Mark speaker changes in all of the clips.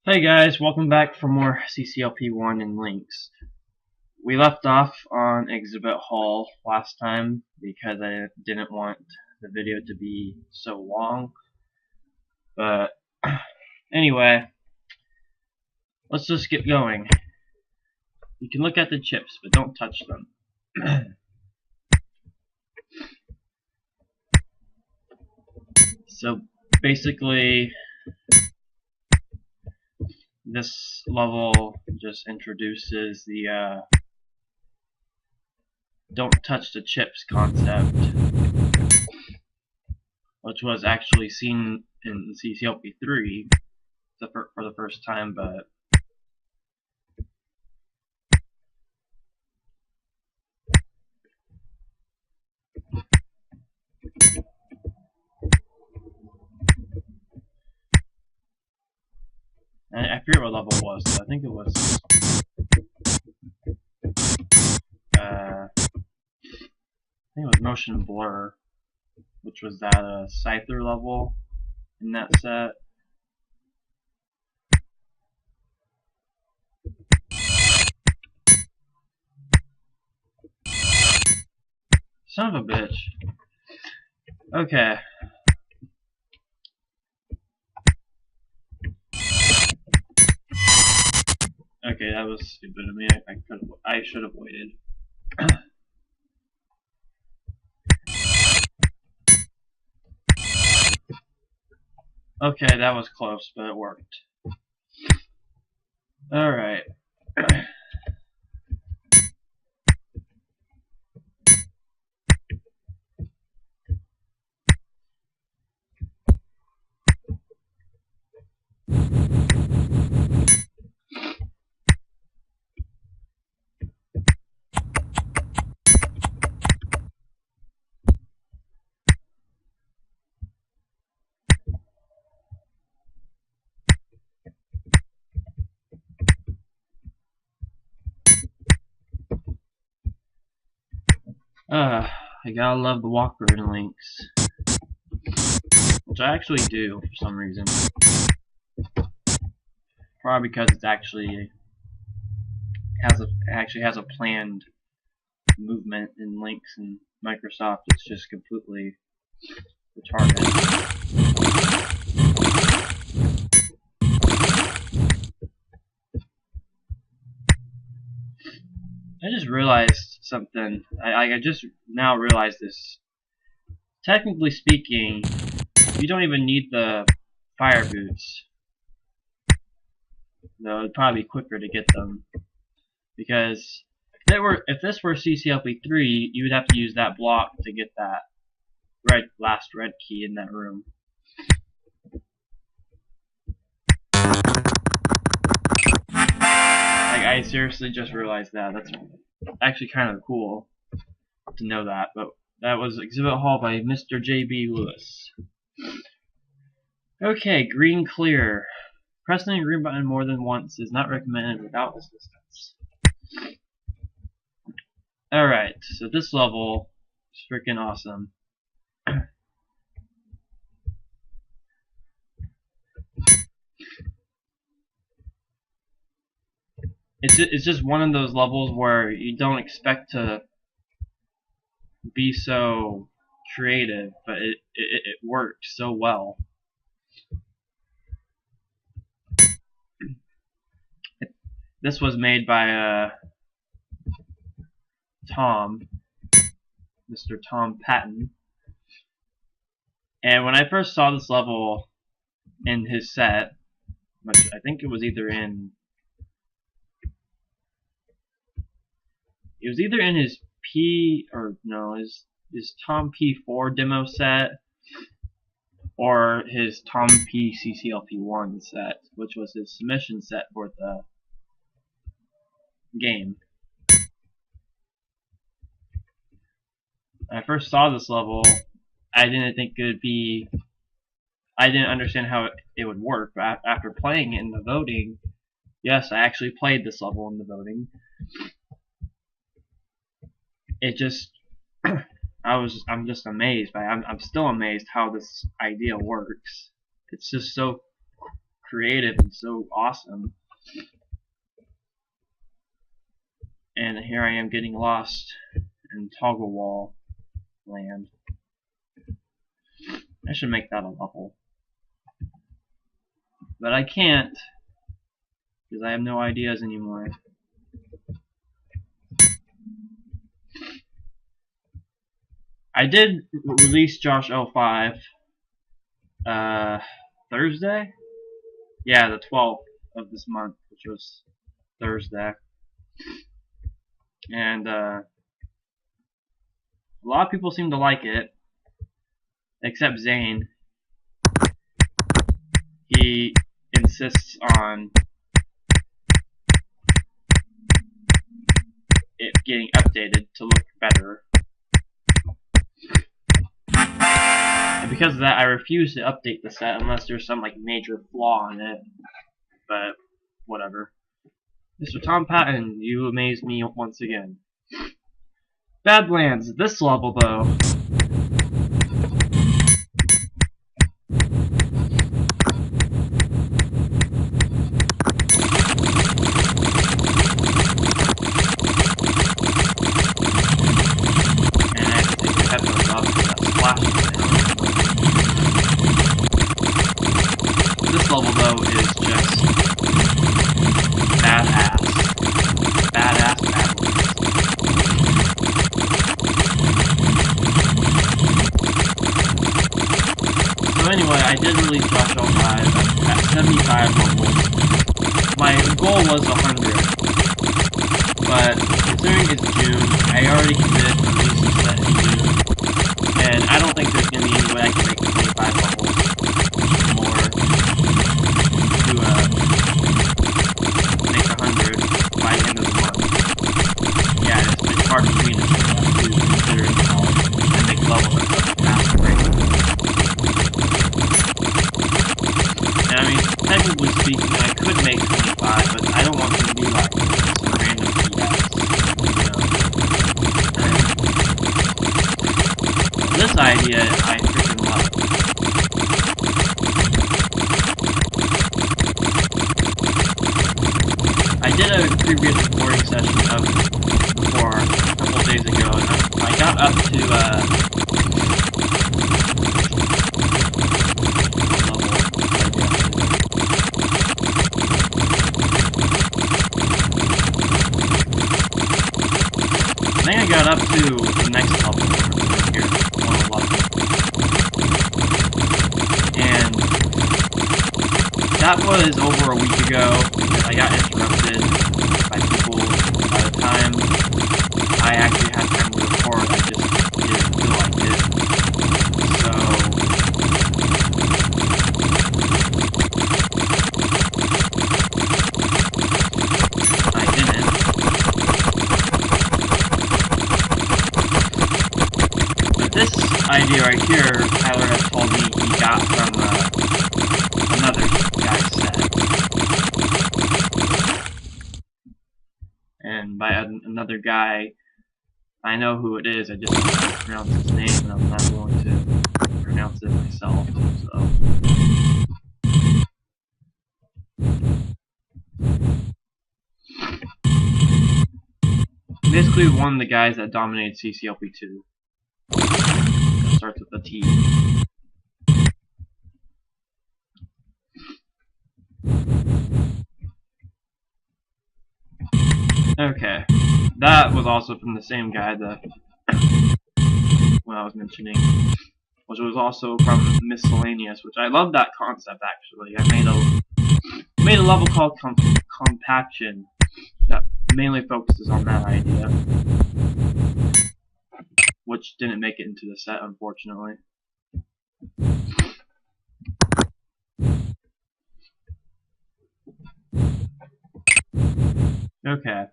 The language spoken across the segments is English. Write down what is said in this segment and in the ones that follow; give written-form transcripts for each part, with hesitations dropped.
Speaker 1: Hey guys, welcome back for more CCLP1 and Lynx. We left off on Exhibit Hall last time because I didn't want the video to be so long. But anyway, let's just get going. You can look at the chips, but don't touch them. So basically, this level just introduces the don't touch the chips concept, which was actually seen in CCLP3 for the first time, but I forget what level it was, so I think it was Motion Blur, which was that Scyther level in that set. Son of a bitch. Okay. Okay, that was stupid of me. I should have waited. Okay, that was close, but it worked. Alright. I gotta love the walker in Lynx. Which I actually do, for some reason. Probably because it actually has a planned movement in Lynx and Microsoft. It's just completely retarded. I just realized something. I just now realized this. Technically speaking, you don't even need the fire boots. Though it'd probably be quicker to get them. Because if this were CCLP3, you would have to use that block to get that last red key in that room. Like, I seriously just realized that. That's actually kind of cool to know that. But that was Exhibit Hall by Mr. J.B. Lewis. Okay, green clear. Pressing the green button more than once is not recommended without assistance. Alright, so this level is freaking awesome. It's just one of those levels where you don't expect to be so creative, but it worked so well. This was made by Mr. Tom Patton. And when I first saw this level in his set, which I think it was either in his his Tom P4 demo set, or his Tom P CCLP1 set, which was his submission set for the game. When I first saw this level, I didn't think it would be. I didn't understand how it would work, but after playing it in the voting, yes, I actually played this level in the voting. It just, I'm just amazed I'm still amazed how this idea works. It's just so creative and so awesome. And here I am getting lost in Toggle Wall land. I should make that a level. But I can't, because I have no ideas anymore. I did release Josh 05 Thursday? Yeah, the 12th of this month, which was Thursday. And a lot of people seem to like it, except Zane. He insists on it getting updated to look better. And because of that, I refuse to update the set unless there's some like major flaw in it. But whatever. Mr. Tom Patton, you amaze me once again. Badlands, this level though. This level though is just badass. Badass Badlands. So anyway, I did release Josh 05 at 75 levels. My goal was 100. But considering it's June, I already committed to release the set in June. And I don't think there's going to be any way I can make 25 levels more to make 100 by the end of the month. Yeah, it's hard for me to do that too, considering how I make levels at such a fast rate. And I mean, technically speaking, I could make 25, but I don't want them to be like some random BS, This idea, I freaking love. I did a previous recording session of before a couple of days ago, and I got up to I think I got up to the next level here, 111. And that was over a week ago, because I got interrupted by people. By the time I actually had time to record, I just didn't feel like it. So I didn't. But this idea right here, Tyler has told me he got from another guy's set. And by another guy, I know who it is, I just don't want to pronounce his name, and I'm not going to pronounce it myself, so. Basically one of the guys that dominated CCLP2. It starts with a T. Okay, that was also from the same guy that when I was mentioning, which was also from Miscellaneous, which I love that concept actually. I made a level called Compaction that mainly focuses on that idea, which didn't make it into the set unfortunately. Okay.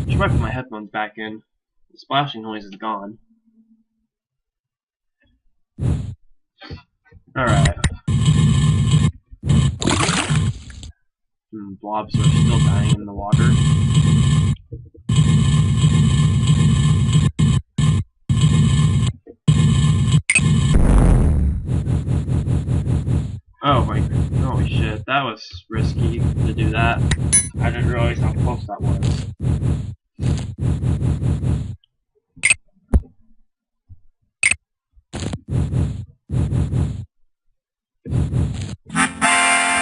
Speaker 1: Should probably put my headphones back in. The splashing noise is gone. Alright. and blobs are still dying in the water. Oh my, holy shit, that was risky to do that. I didn't realize how close that was.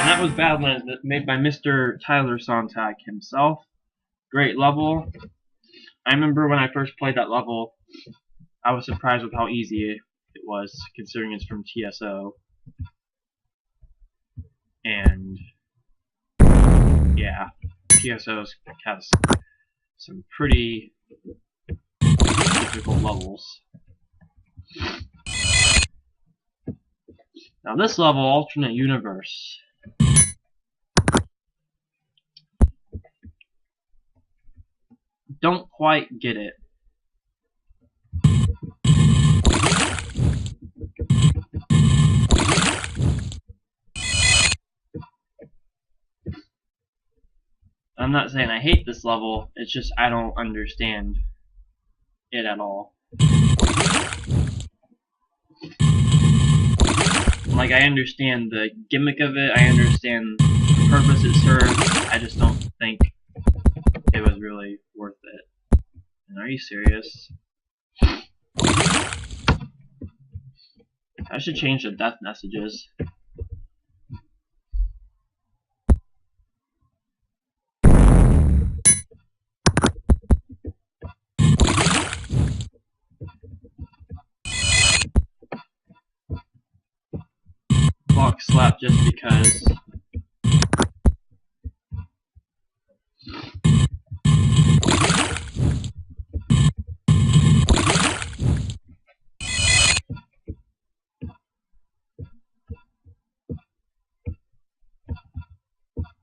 Speaker 1: And that was Badlands, made by Mr. Tyler Sontag himself. Great level. I remember when I first played that level, I was surprised with how easy it was, considering it's from TSO. And yeah, TSO's has some pretty difficult levels. Now this level, alternate universe. Don't quite get it. I'm not saying I hate this level, it's just I don't understand it at all. Like, I understand the gimmick of it, I understand the purpose it serves, I just don't think it was really worth it. And are you serious? I should change the death messages. Block slap just because.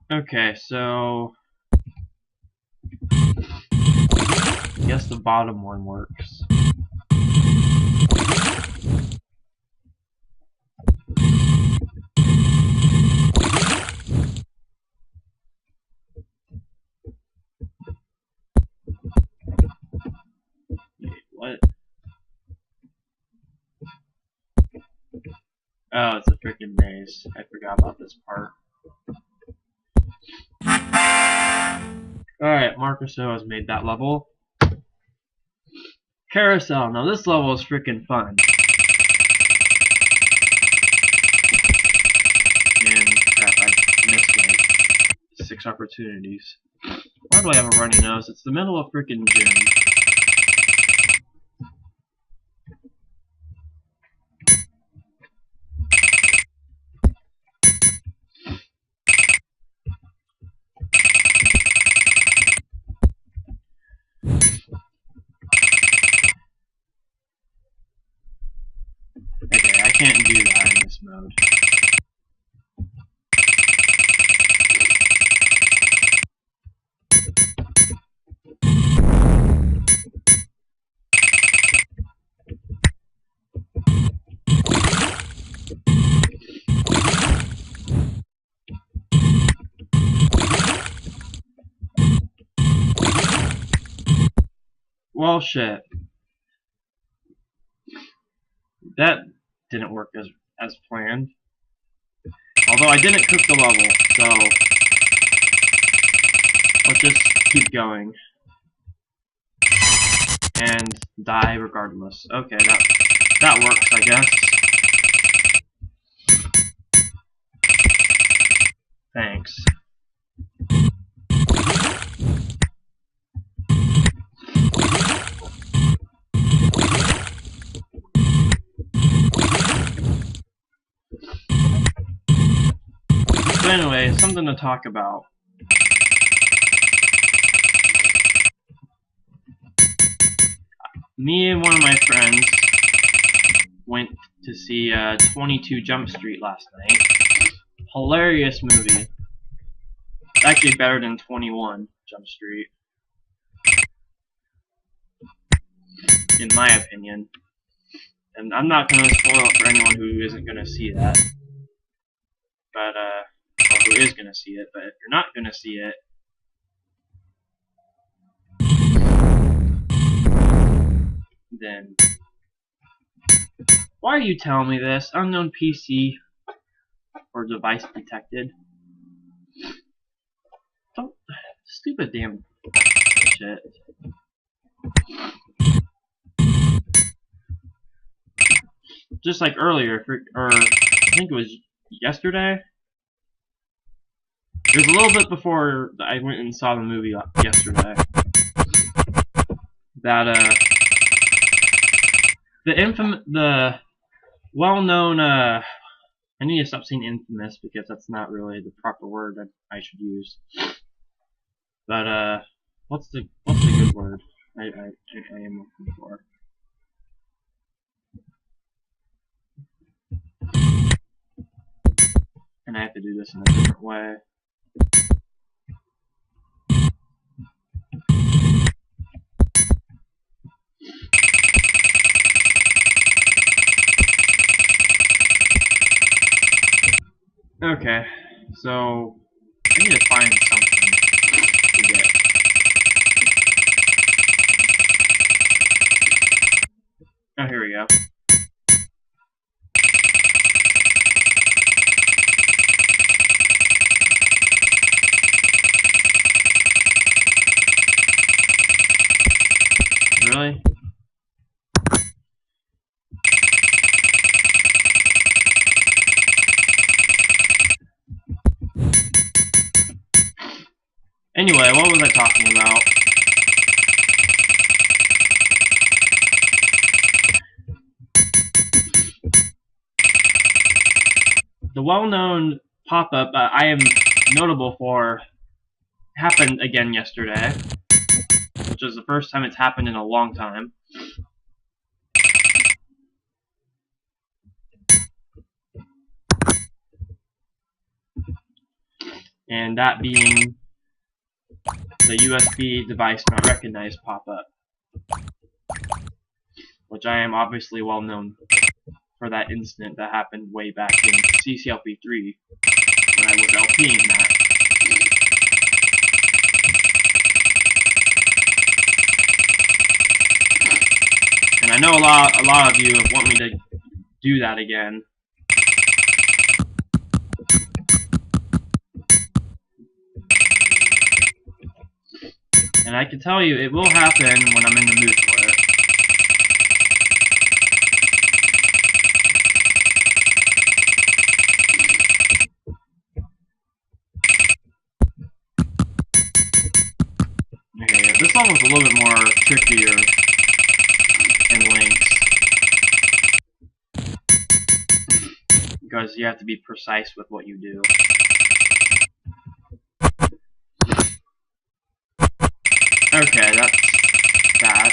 Speaker 1: Okay, so I guess the bottom one works. Wait, what? Oh, it's a freaking maze. I forgot about this part. Alright, Marcuso has made that level. Carousel. Now this level is freaking fun. And crap, I missed like 6 opportunities. Why do I have a runny nose? It's the middle of freaking June. Okay, I can't do that in this mode. Well, shit. That didn't work as planned. Although I didn't cook the level, so let's just keep going. And die regardless. Okay, that works, I guess. Thanks. So anyway, something to talk about. Me and one of my friends went to see 22 Jump Street last night. Hilarious movie. Actually better than 21 Jump Street, in my opinion. And I'm not going to spoil it for anyone who isn't going to see that. But, or who is going to see it, but if you're not going to see it, then why are you telling me this? Unknown PC or device detected. Don't, stupid damn shit. Just like earlier, or I think it was yesterday. It was a little bit before I went and saw the movie yesterday. That the well-known I need to stop saying infamous because that's not really the proper word that I should use. But what's the good word I am looking for? And I have to do this in a different way. Okay, so I need to find something to get. Oh, here we go. Really? Anyway, what was I talking about? The well-known pop-up I am notable for happened again yesterday, which is the first time it's happened in a long time. And that being the USB device not recognized pop-up, which I am obviously well known for that incident that happened way back in CCLP3 when I was LPing that. And I know a lot of you want me to do that again. And I can tell you, it will happen when I'm in the mood for it. Okay, this level's a little bit more trickier in Lynx, because you have to be precise with what you do. Okay, that's that.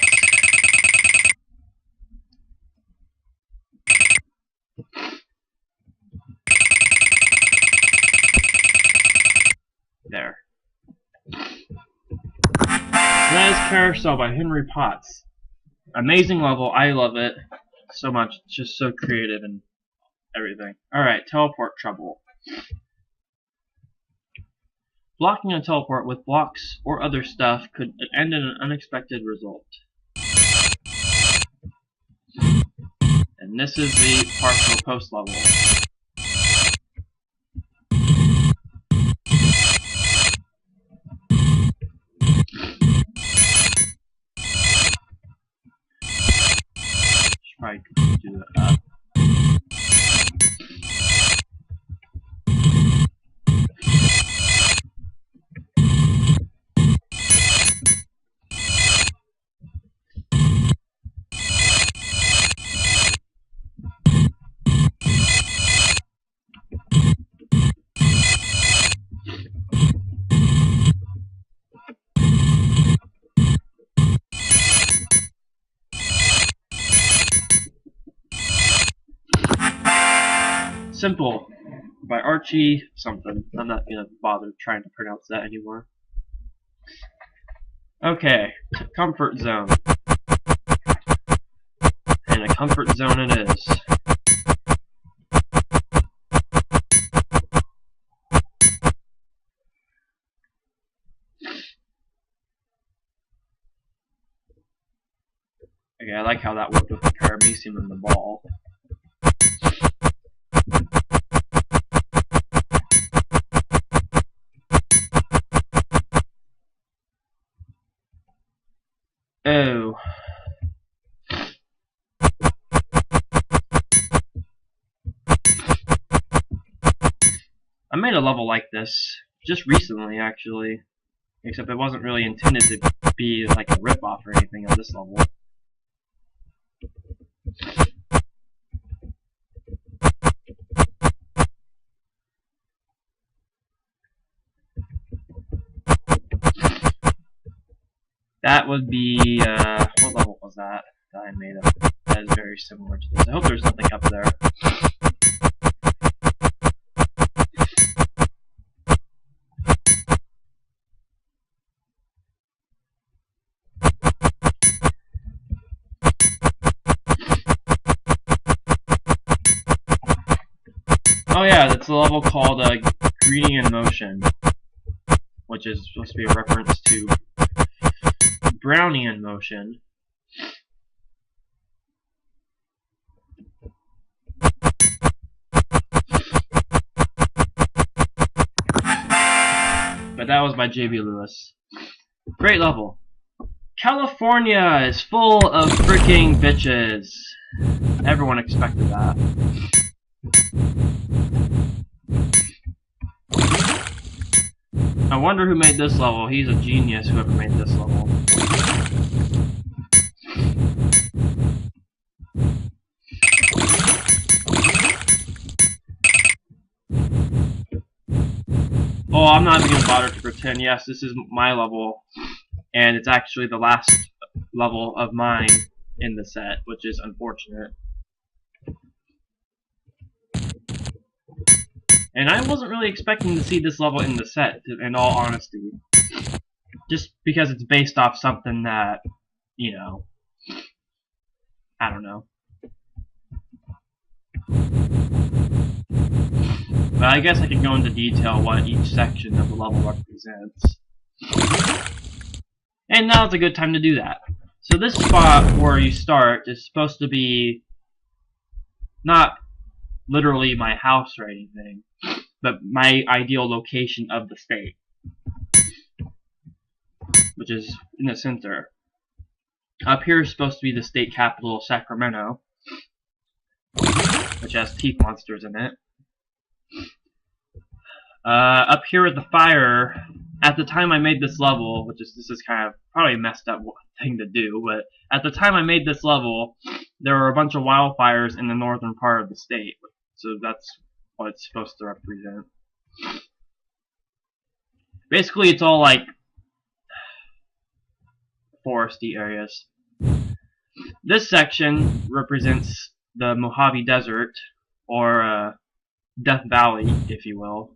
Speaker 1: There. That is Carousel by Henry Potts. Amazing level, I love it so much. It's just so creative and everything. Alright, teleport trouble. Blocking a teleport with blocks or other stuff could end in an unexpected result. And this is the partial post level. Should probably do that up. Simple by Archie something. I'm not gonna bother trying to pronounce that anymore. Okay, comfort zone. And a comfort zone it is. Okay, I like how that worked with the paramecium and the ball. Oh. I made a level like this just recently, actually. Except it wasn't really intended to be like a ripoff or anything of this level. That would be, what level was that I made up? That is very similar to this. I hope there's nothing up there. Oh yeah, that's a level called Greeting in Motion, which is supposed to be a reference to Brownie in Motion. But that was by J.B. Lewis. Great level. California is full of freaking bitches. Everyone expected that. I wonder who made this level. He's a genius, whoever made this level. Oh, I'm not even going to bother to pretend. Yes, this is my level, and it's actually the last level of mine in the set, which is unfortunate. And I wasn't really expecting to see this level in the set, in all honesty. Just because it's based off something that, you know, I don't know. But I guess I can go into detail what each section of the level represents. And now's a good time to do that. So this spot where you start is supposed to be not literally my house or anything, but my ideal location of the state, which is in the center. Up here is supposed to be the state capital, Sacramento, which has teeth monsters in it. Up here at the fire, at the time I made this level, this is kind of probably a messed up thing to do, but at the time I made this level, there were a bunch of wildfires in the northern part of the state. So that's what it's supposed to represent. Basically, it's all like foresty areas. This section represents the Mojave Desert, or Death Valley, if you will.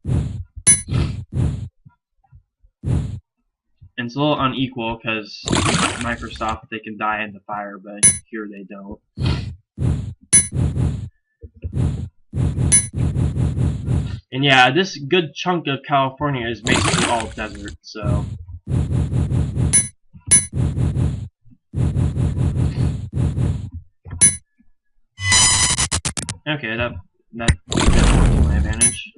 Speaker 1: And it's a little unequal because Microsoft, they can die in the fire, but here they don't. And yeah, this good chunk of California is basically all desert, so. Okay, that works to my advantage.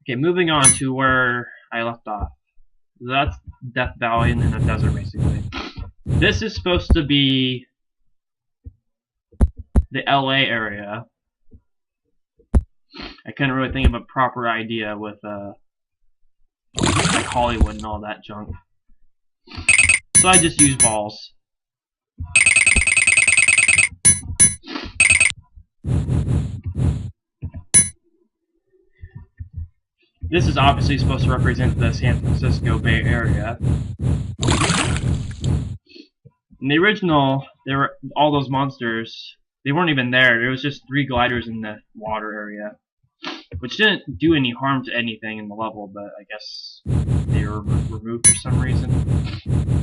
Speaker 1: Okay, moving on to where I left off. That's Death Valley in a desert, basically. This is supposed to be the LA area. I couldn't really think of a proper idea with like Hollywood and all that junk. So I just used balls. This is obviously supposed to represent the San Francisco Bay Area. In the original, there were all those monsters. They weren't even there. There was just 3 gliders in the water area, which didn't do any harm to anything in the level, but I guess they were removed for some reason.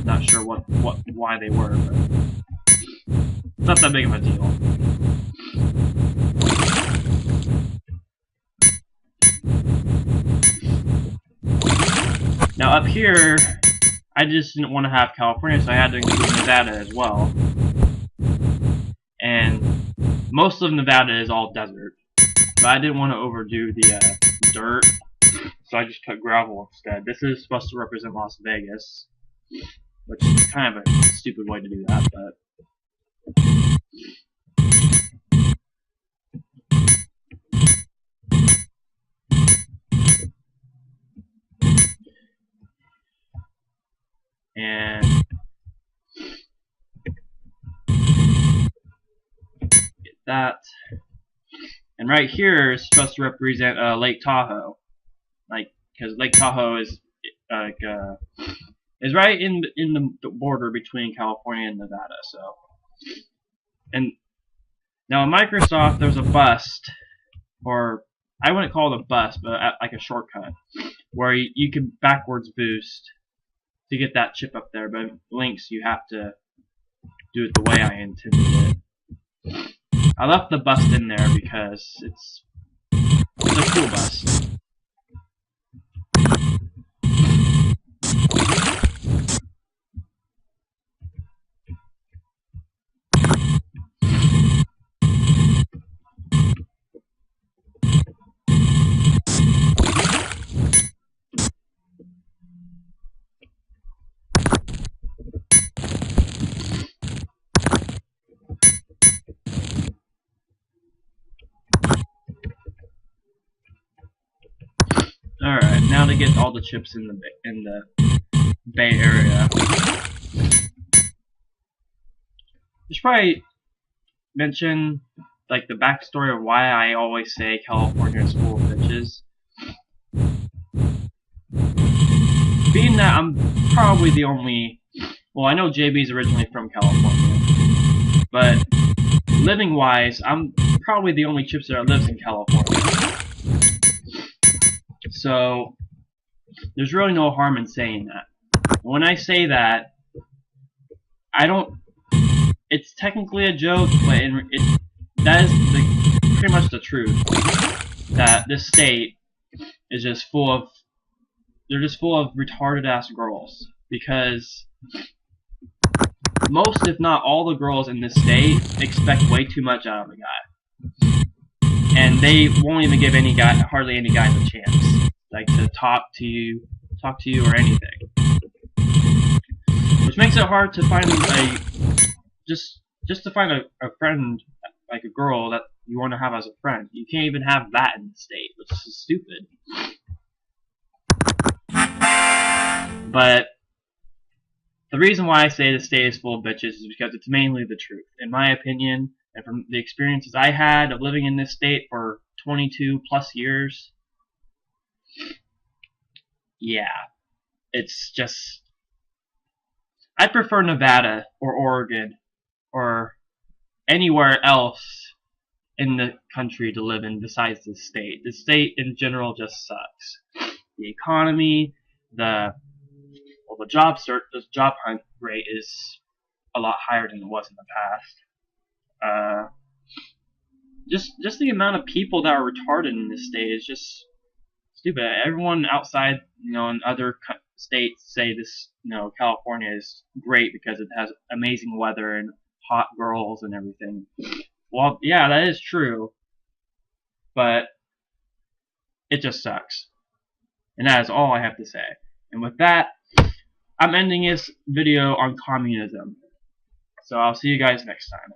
Speaker 1: Not sure why they were, but it's not that big of a deal. Now up here, I just didn't want to have California, so I had to include Nevada as well. most of Nevada is all desert, but I didn't want to overdo the dirt, so I just cut gravel instead. This is supposed to represent Las Vegas, which is kind of a stupid way to do that, but and get that. And right here is supposed to represent Lake Tahoe, like, because Lake Tahoe is like is right in the border between California and Nevada. So, and now in Microsoft there's a bust, or I wouldn't call it a bust, but like a shortcut, where you can backwards boost to get that chip up there. But Lynx, you have to do it the way I intended it. I left the bust in there because it's a cool bust. Alright, now to get all the chips in the Bay Area. I should probably mention like the backstory of why I always say California is full of bitches. Being that I'm probably the only, well, I know JB's originally from California, but living wise, I'm probably the only chipster that lives in California. So there's really no harm in saying that. When I say that, I don't. It's technically a joke, but that is pretty much the truth. That this state is just full of. They're just full of retarded ass girls, because most, if not all, the girls in this state expect way too much out of a guy, and they won't even give hardly any guys a chance, like to talk to you or anything, which makes it hard to find just to find a friend, like a girl that you want to have as a friend. You can't even have that in the state, which is stupid. But the reason why I say the state is full of bitches is because it's mainly the truth, in my opinion, and from the experiences I had of living in this state for 22 plus years. Yeah, it's just, I prefer Nevada or Oregon or anywhere else in the country to live in besides this state. The state in general just sucks. The economy, the job hunt rate is a lot higher than it was in the past. Just the amount of people that are retarded in this state is just stupid. Everyone outside, in other states say this, California is great because it has amazing weather and hot girls and everything. Well, yeah, that is true, but it just sucks. And that is all I have to say. And with that, I'm ending this video on communism. So I'll see you guys next time.